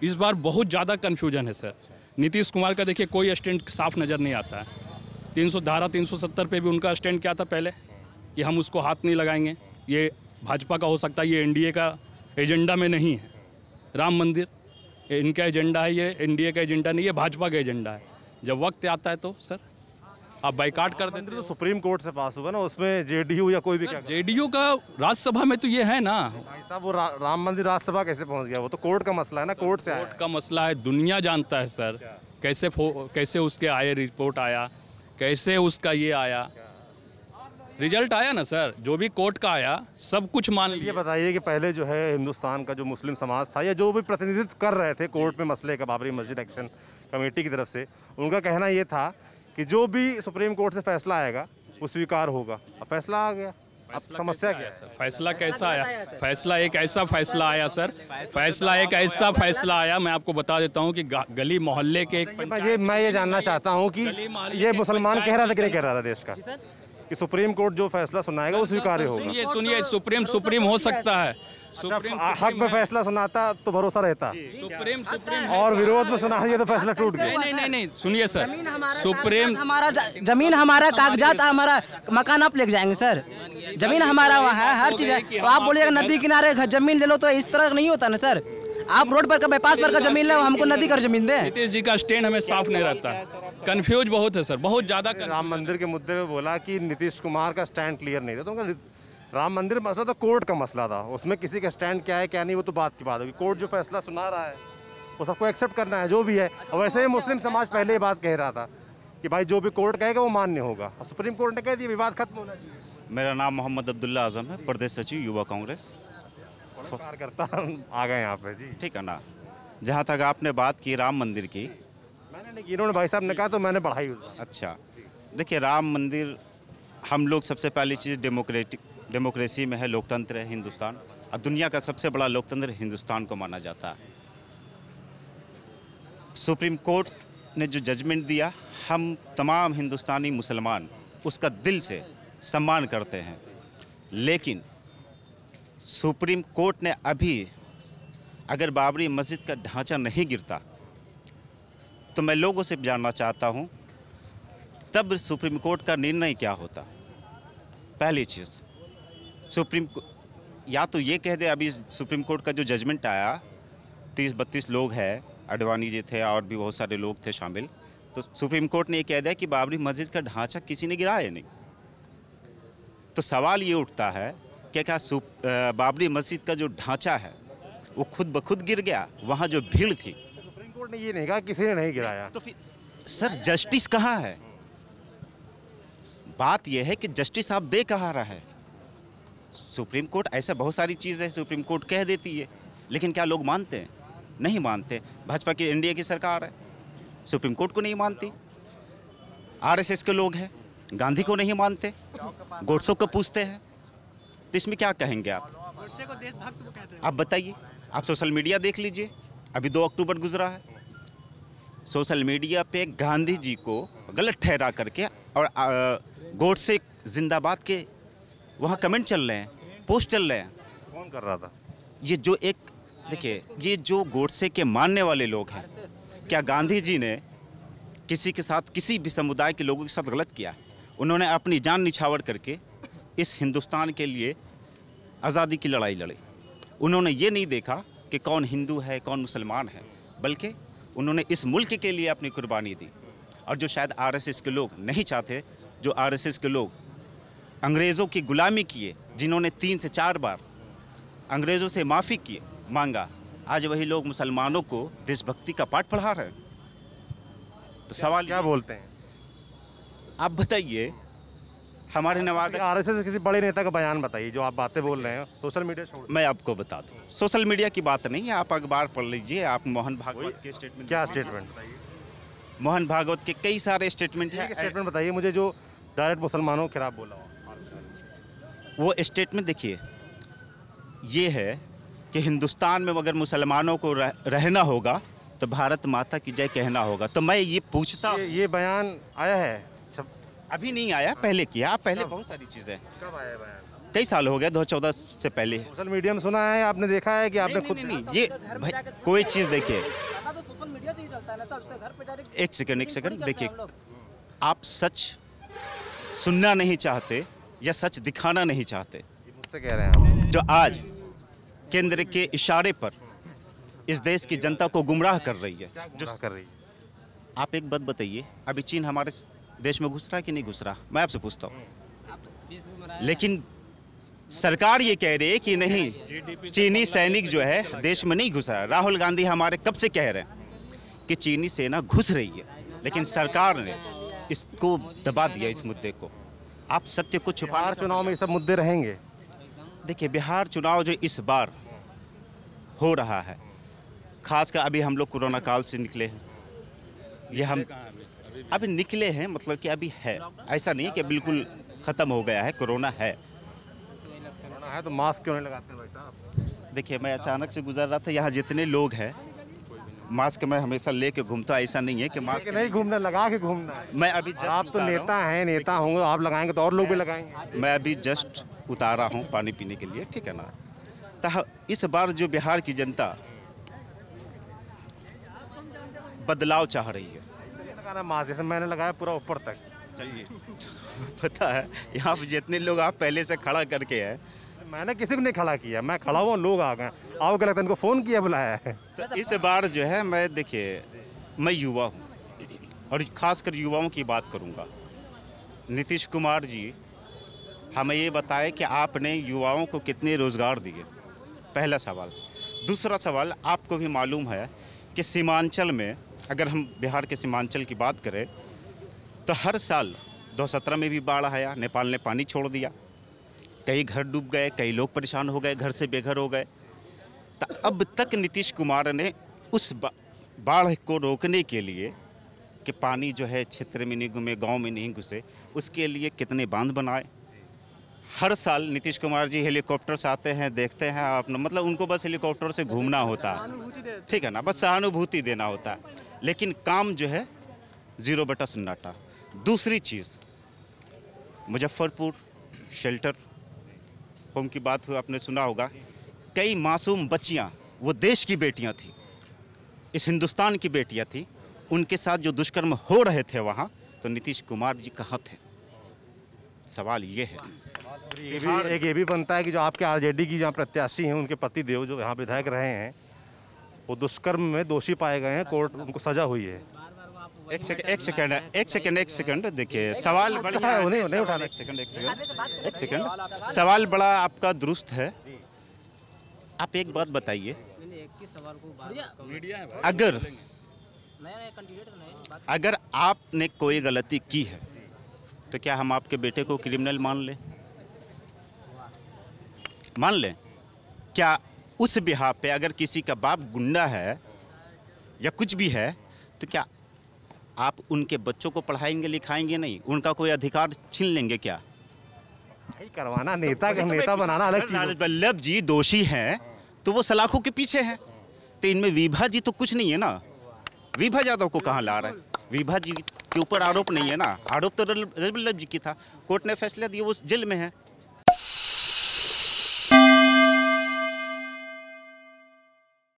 इस बार बहुत ज़्यादा कन्फ्यूजन है सर। नीतीश कुमार का देखिए कोई स्टैंड साफ नज़र नहीं आता है। 370 पे भी उनका स्टैंड क्या था पहले, कि हम उसको हाथ नहीं लगाएंगे, ये भाजपा का हो सकता है, ये एनडीए का एजेंडा में नहीं है। राम मंदिर इनका एजेंडा है, ये एनडीए का एजेंडा नहीं, ये भाजपा का एजेंडा है। जब वक्त आता है तो सर आप बाइकाट कर देते। तो सुप्रीम कोर्ट से पास हुआ ना, उसमें जेडीयू या कोई भी क्या जेडीयू का राज्यसभा में तो ये है ना। भाई साहब, वो राम मंदिर राज्यसभा कैसे पहुंच गया? वो तो कोर्ट का मसला है ना, कोर्ट से आया कोर्ट का मसला है, दुनिया जानता है सर। कैसे उसके आए, रिपोर्ट आया, कैसे उसका ये आया, रिजल्ट आया ना सर, जो भी कोर्ट का आया सब कुछ मान ये लिया। बताइए कि पहले जो है हिंदुस्तान का जो मुस्लिम समाज था या जो भी प्रतिनिधित्व कर रहे थे कोर्ट में मसले का, बाबरी मस्जिद एक्शन कमेटी की तरफ से, उनका कहना ये था कि जो भी सुप्रीम कोर्ट से फैसला आएगा वो स्वीकार होगा। अब फैसला आ गया, अब समस्या क्या है? फैसला कैसा आया? फैसला एक ऐसा फैसला आया सर, फैसला एक ऐसा फैसला आया, मैं आपको बता देता हूँ कि गली मोहल्ले के एक मैं ये जानना चाहता हूँ कि ये मुसलमान कह रहा था कि नहीं कह रहा था देश का कि सुप्रीम कोर्ट जो फैसला सुनाएगा वो स्वीकार्य होगा? सुनिए, सुप्रीम हो सकता है, सुप्रीम हक में फैसला सुनाता तो भरोसा रहता, सुप्रीम और विरोध में सुना दिया तो फैसला टूट गया। नहीं, सुनिए सर, सुप्रीम हमारा जमीन, हमारा कागजात, हमारा मकान आप लेके जाएंगे सर। जमीन हमारा वहाँ है, हर चीज है। तो आप बोलिएगा नदी किनारे जमीन ले लो, तो इस तरह नहीं होता ना सर। आप रोड पर का, बाईपास पर का जमीन ले, हमको नदी का जमीन दे। नीतीश जी का स्टैंड हमें साफ नहीं रहता है, कंफ्यूज बहुत है सर, बहुत ज्यादा। राम मंदिर के मुद्दे पे बोला कि नीतीश कुमार का स्टैंड क्लियर नहीं था, तो राम मंदिर मसला तो कोर्ट का मसला था, उसमें किसी का स्टैंड क्या है क्या नहीं वो तो बात की बात होगी। कोर्ट जो फैसला सुना रहा है वो सबको एक्सेप्ट करना है, जो भी है। और वैसे ही मुस्लिम समाज पहले ये बात कह रहा था कि भाई जो भी कोर्ट कहेगा वो मान्य होगा, और सुप्रीम कोर्ट ने कह दिया विवाद खत्म होना चाहिए। मेरा नाम मोहम्मद अब्दुल्ला आजम है, प्रदेश सचिव युवा कांग्रेस। कार्यकर्ता आ गए यहाँ पे जी, ठीक है ना। जहाँ तक आपने बात की राम मंदिर की, मैंने नहीं की, इन्होंने भाई साहब ने कहा तो मैंने बढ़ाई उस बात। अच्छा देखिए, राम मंदिर, हम लोग सबसे पहली चीज़ डेमोक्रेसी में है, लोकतंत्र है हिंदुस्तान, और दुनिया का सबसे बड़ा लोकतंत्र हिंदुस्तान को माना जाता है। सुप्रीम कोर्ट ने जो जजमेंट दिया, हम तमाम हिंदुस्तानी मुसलमान उसका दिल से सम्मान करते हैं, लेकिन सुप्रीम कोर्ट ने अभी अगर बाबरी मस्जिद का ढांचा नहीं गिरता तो मैं लोगों से जानना चाहता हूं तब सुप्रीम कोर्ट का निर्णय क्या होता। पहली चीज़, सुप्रीम या तो ये कह दे, अभी सुप्रीम कोर्ट का जो जजमेंट आया 30-32 लोग हैं, अडवाणी जी थे और भी बहुत सारे लोग थे शामिल, तो सुप्रीम कोर्ट ने ये कह दिया कि बाबरी मस्जिद का ढांचा किसी ने गिराया नहीं। तो सवाल ये उठता है कि क्या बाबरी मस्जिद का जो ढांचा है वो खुद ब खुद गिर गया? वहाँ जो भीड़ थी, सुप्रीम कोर्ट ने ये नहीं कहा किसी ने नहीं गिराया, तो फिर सर जस्टिस कहाँ है? बात यह है कि जस्टिस आप दे कहाँ रहा है? सुप्रीम कोर्ट, ऐसा बहुत सारी चीज़ है सुप्रीम कोर्ट कह देती है, लेकिन क्या लोग मानते हैं? नहीं मानते। भाजपा की, एनडीए की सरकार है, सुप्रीम कोर्ट को नहीं मानती। आरएसएस के लोग हैं, गांधी को नहीं मानते, गोडसे को पूछते हैं, तो इसमें क्या कहेंगे आप? गोडसे को देशभक्त कहते हैं। आप बताइए, आप सोशल मीडिया देख लीजिए, अभी 2 अक्टूबर गुजरा है, सोशल मीडिया पे गांधी जी को गलत ठहरा करके और गोडसे जिंदाबाद के वहाँ कमेंट चल रहे हैं, पोस्ट चल रहे हैं। कौन कर रहा था ये? जो एक देखिए, ये जो गोडसे के मानने वाले लोग हैं, क्या गांधी जी ने किसी के साथ, किसी भी समुदाय के लोगों के साथ गलत किया? उन्होंने अपनी जान निछावर करके इस हिंदुस्तान के लिए आज़ादी की लड़ाई लड़ी। उन्होंने ये नहीं देखा कि कौन हिंदू है कौन मुसलमान है, बल्कि उन्होंने इस मुल्क के लिए अपनी कुर्बानी दी। और जो शायद आरएसएस के लोग नहीं चाहते, जो आरएसएस के लोग अंग्रेज़ों की गुलामी किए, जिन्होंने 3 से 4 बार अंग्रेज़ों से माफ़ी किए, मांगा, आज वही लोग मुसलमानों को देशभक्ति का पाठ पढ़ा रहे हैं। तो सवाल क्या बोलते हैं आप बताइए, हमारे नवादा आरएसएस के किसी बड़े नेता का बयान बताइए जो आप बातें बोल रहे हैं, सोशल मीडिया छोड़। मैं आपको बता दूं, सोशल मीडिया की बात नहीं है, आप अखबार पढ़ लीजिए, आप मोहन भागवत के स्टेटमेंट। क्या स्टेटमेंट? मोहन भागवत के कई सारे स्टेटमेंट हैं। स्टेटमेंट बताइए मुझे जो डायरेक्ट मुसलमानों के खिलाफ बोला हो। वो स्टेटमेंट देखिए, ये है कि हिंदुस्तान में अगर मुसलमानों को रहना होगा तो भारत माता की जय कहना होगा। तो मैं ये पूछता, ये बयान आया है? अभी नहीं आया, पहले किया, पहले बहुत सारी चीज़ें। कब आया बयान? कई साल हो गए, 2014 से पहले है। सोशल मीडिया में सुना है, आपने देखा है कि आपने खुद नहीं, ये भाई कोई चीज़ देखिए, सोशल मीडिया से ही चलता है ना सर, उसके घर पे डायरेक्ट। एक सेकंड देखिए, आप सच सुनना नहीं चाहते या सच दिखाना नहीं चाहते। मुझसे कह रहे हैं आप। जो आज केंद्र के इशारे पर इस देश की जनता को गुमराह कर रही है, जो कर रही है। आप एक बात बताइए, अभी चीन हमारे देश में घुस रहा है कि नहीं घुस रहा? मैं आपसे पूछता हूँ। लेकिन सरकार ये कह रही है कि नहीं, चीनी सैनिक जो है देश में नहीं घुस रहा है। राहुल गांधी हमारे कब से कह रहे हैं कि चीनी सेना घुस रही है, लेकिन सरकार ने इसको दबा दिया, इस मुद्दे को। आप सत्य को छुपा। बिहार चुनाव में ये सब मुद्दे रहेंगे। देखिए, बिहार चुनाव जो इस बार हो रहा है, खासकर अभी हम लोग कोरोना काल से निकले हैं, ये हम अभी निकले हैं, मतलब कि अभी है, ऐसा नहीं कि बिल्कुल ख़त्म हो गया है, कोरोना है। कोरोना है तो मास्क क्यों नहीं लगाते भाई साहब? देखिए, मैं अचानक से गुजर रहा था, यहाँ जितने लोग हैं, मास्क मैं हमेशा लेके घूमता, ऐसा नहीं है कि मास्क नहीं घूमना, लगा के घूमना है। मैं अभी just आप तो उतारा नेता हैं, नेता होंगे, आप लगाएंगे तो और लोग भी लगाएंगे। हूँ। मैं अभी जस्ट उतारा हूँ पानी पीने के लिए, ठीक है ना। तो इस बार जो बिहार की जनता बदलाव चाह रही है, लगाना मास्क, जैसे मैंने लगाया पूरा ऊपर तक। चलिए पता है, यहाँ पे जितने लोग आप पहले से खड़ा करके है, मैंने किसी को नहीं खड़ा किया, मैं खड़ा हुआ, लोग आ गए। आपको क्या लगता है इनको फ़ोन किया, बुलाया है? तो इस बार जो है, मैं देखिए, मैं युवा हूँ और खासकर युवाओं की बात करूँगा। नीतीश कुमार जी हमें ये बताए कि आपने युवाओं को कितने रोज़गार दिए, पहला सवाल। दूसरा सवाल, आपको भी मालूम है कि सीमांचल में, अगर हम बिहार के सीमांचल की बात करें, तो हर साल 2017 में भी बाढ़ आया, नेपाल ने पानी छोड़ दिया, कई घर डूब गए, कई लोग परेशान हो गए, घर से बेघर हो गए। तो अब तक नीतीश कुमार ने उस बाढ़ को रोकने के लिए कि पानी जो है क्षेत्र में नहीं घूमे, गांव में नहीं घुसे, उसके लिए कितने बांध बनाए। हर साल नीतीश कुमार जी हेलीकॉप्टर से आते हैं, देखते हैं, अपना मतलब उनको बस हेलीकॉप्टर से घूमना होता है, ठीक है ना, बस सहानुभूति देना होता है, लेकिन काम जो है 0 सन्नाटा। दूसरी चीज़, मुजफ्फरपुर शेल्टर होम की बात हुई, आपने सुना होगा, कई मासूम बच्चियां, वो देश की बेटियां थी, इस हिंदुस्तान की बेटियां थी, उनके साथ जो दुष्कर्म हो रहे थे वहाँ, तो नीतीश कुमार जी कहाँ थे? सवाल ये है। एक ये भी बनता है कि जो आपके आरजेडी की जहाँ प्रत्याशी हैं, उनके पति देव जो यहाँ विधायक रहे हैं, वो दुष्कर्म में दोषी पाए गए हैं, कोर्ट उनको सजा हुई है। एक सेकंड देखिए, सवाल बड़ा है, उन्हें उठाना। एक सेकंड, सवाल बड़ा आपका दुरुस्त है। आप एक बात बताइए, अगर आपने कोई गलती की है तो क्या हम आपके बेटे को क्रिमिनल मान लें? क्या उस बिहार पे अगर किसी का बाप गुंडा है या कुछ भी है, तो क्या आप उनके बच्चों को पढ़ाएंगे लिखाएंगे नहीं? उनका कोई अधिकार छीन लेंगे क्या? करवाना नेता बनाना अलग चीज है। वल्लभ जी दोषी हैं तो वो सलाखों के पीछे हैं, तो इनमें विभा जी तो कुछ नहीं है ना। विभा यादव को कहाँ ला रहा है? विभा जी के ऊपर आरोप नहीं है ना, आरोप तो वल्लभ जी की था, कोर्ट ने फैसला दिया, वो जेल में है।